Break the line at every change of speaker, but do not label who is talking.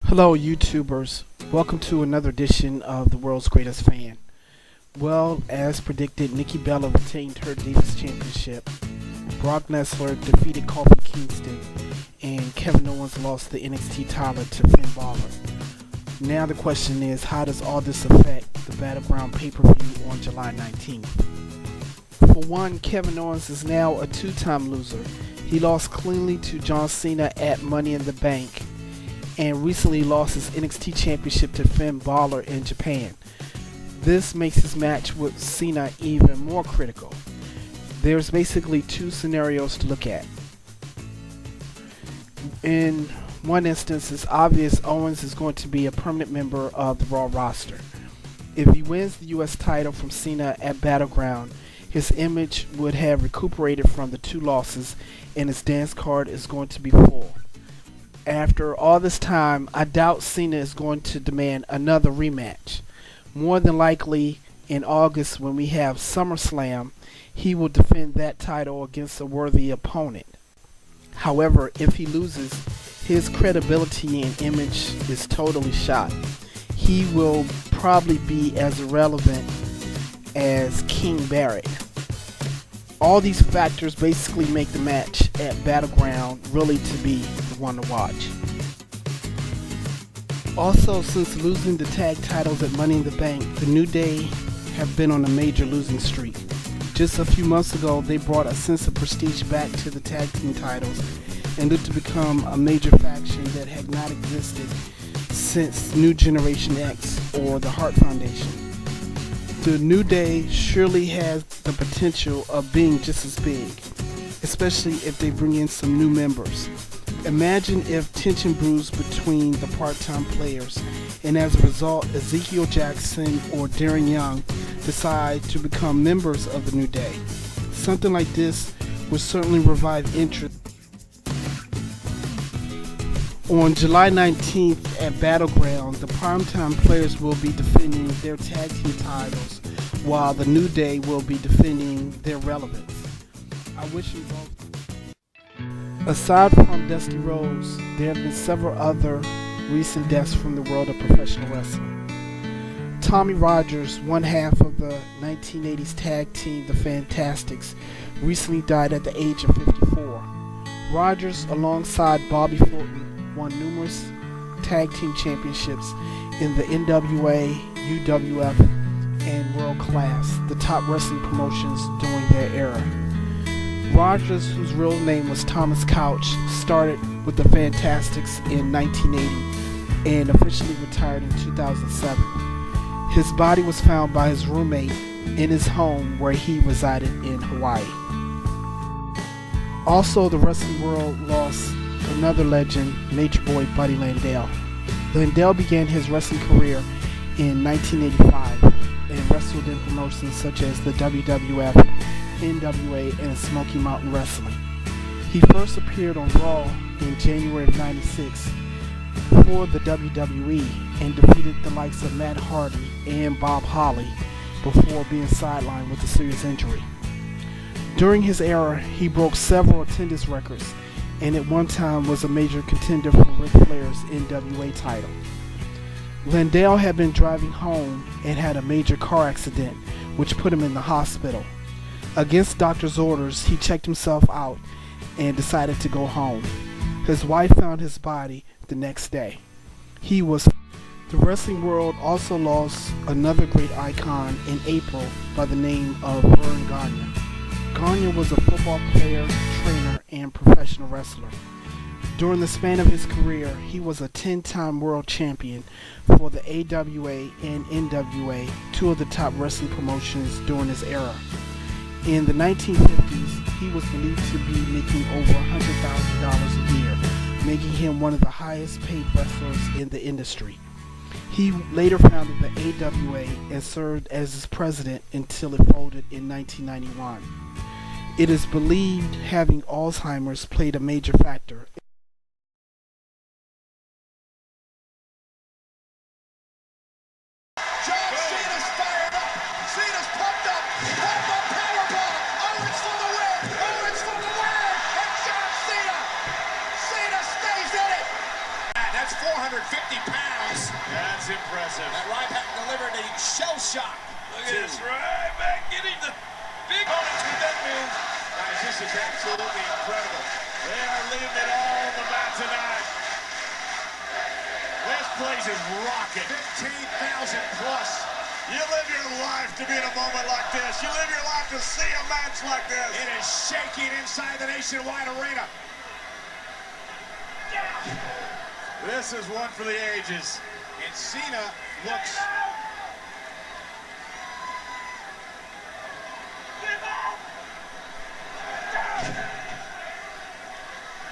Hello YouTubers, welcome to another edition of the world's greatest fan. Well, as predicted, Nikki Bella retained her Divas Championship, Brock Lesnar defeated Kofi Kingston, and Kevin Owens lost the NXT title to Finn Balor. Now the question is, how does all this affect the Battleground pay-per-view on July 19th? For one, Kevin Owens is now a two-time loser. He lost cleanly to John Cena at Money in the Bank, and recently lost his NXT Championship to Finn Balor in Japan. This makes his match with Cena even more critical. There's basically two scenarios to look at. In one instance, it's obvious Owens is going to be a permanent member of the Raw roster. If he wins the US title from Cena at Battleground, his image would have recuperated from the two losses and his dance card is going to be full. After all this time, I doubt Cena is going to demand another rematch. More than likely, in August when we have SummerSlam, he will defend that title against a worthy opponent. However, if he loses, his credibility and image is totally shot. He will probably be as irrelevant as King Barrett. All these factors basically make the match at Battleground really to be the one to watch. Also, since losing the tag titles at Money in the Bank, the New Day have been on a major losing streak. Just a few months ago, they brought a sense of prestige back to the tag team titles and looked to become a major faction that had not existed since New Generation X or the Hart Foundation. The New Day surely has the potential of being just as big, especially if they bring in some new members. Imagine if tension brews between the part-time players, and as a result, Ezekiel Jackson or Darren Young decide to become members of the New Day. Something like this would certainly revive interest. On July 19th at Battleground, the primetime players will be defending their tag team titles, while the New Day will be defending their relevance. I wish them both. Aside from Dusty Rhodes, there have been several other recent deaths from the world of professional wrestling. Tommy Rogers, one half of the 1980s tag team The Fantastics, recently died at the age of 54. Rogers, alongside Bobby Fulton, won numerous tag team championships in the NWA, UWF, and World Class, the top wrestling promotions during their era. Rogers, whose real name was Thomas Couch, started with the Fantastics in 1980 and officially retired in 2007. His body was found by his roommate in his home where he resided in Hawaii. Also, the wrestling world lost another legend, Nature Boy Buddy Landel. Landel began his wrestling career in 1985 and wrestled in promotions such as the WWF, NWA, and Smoky Mountain Wrestling. He first appeared on Raw in January of '96 for the WWE and defeated the likes of Matt Hardy and Bob Holly before being sidelined with a serious injury. During his era, he broke several attendance records and at one time was a major contender for Ric Flair's NWA title. Landel had been driving home and had a major car accident which put him in the hospital. Against doctor's orders, he checked himself out and decided to go home. His wife found his body the next day. The wrestling world also lost another great icon in April by the name of Vern Gagne. Gagne was a football player, trainer, and professional wrestler. During the span of his career, he was a 10-time world champion for the AWA and NWA, two of the top wrestling promotions during his era. In the 1950s, he was believed to be making over $100,000 a year, making him one of the highest paid wrestlers in the industry. He later founded the AWA and served as its president until it folded in 1991. It is believed having Alzheimer's played a major factor.
John Cena's fired up. Cena's pumped up. Powerbomb. Owens for the win. Owens for the win. And John Cena. Cena stays in it. That's 400. 150 pounds.
That's impressive.
And Ryback delivered a shell shock.
Look at this, Ryback getting the big bonus with that move.
Guys, this is absolutely incredible.
They are leaving it all on the mat tonight. This place is rocking.
15,000 plus.
You live your life to be in a moment like this. You live your life to see a match like this.
It is shaking inside the Nationwide Arena.
This is one for the ages.
And Cena looks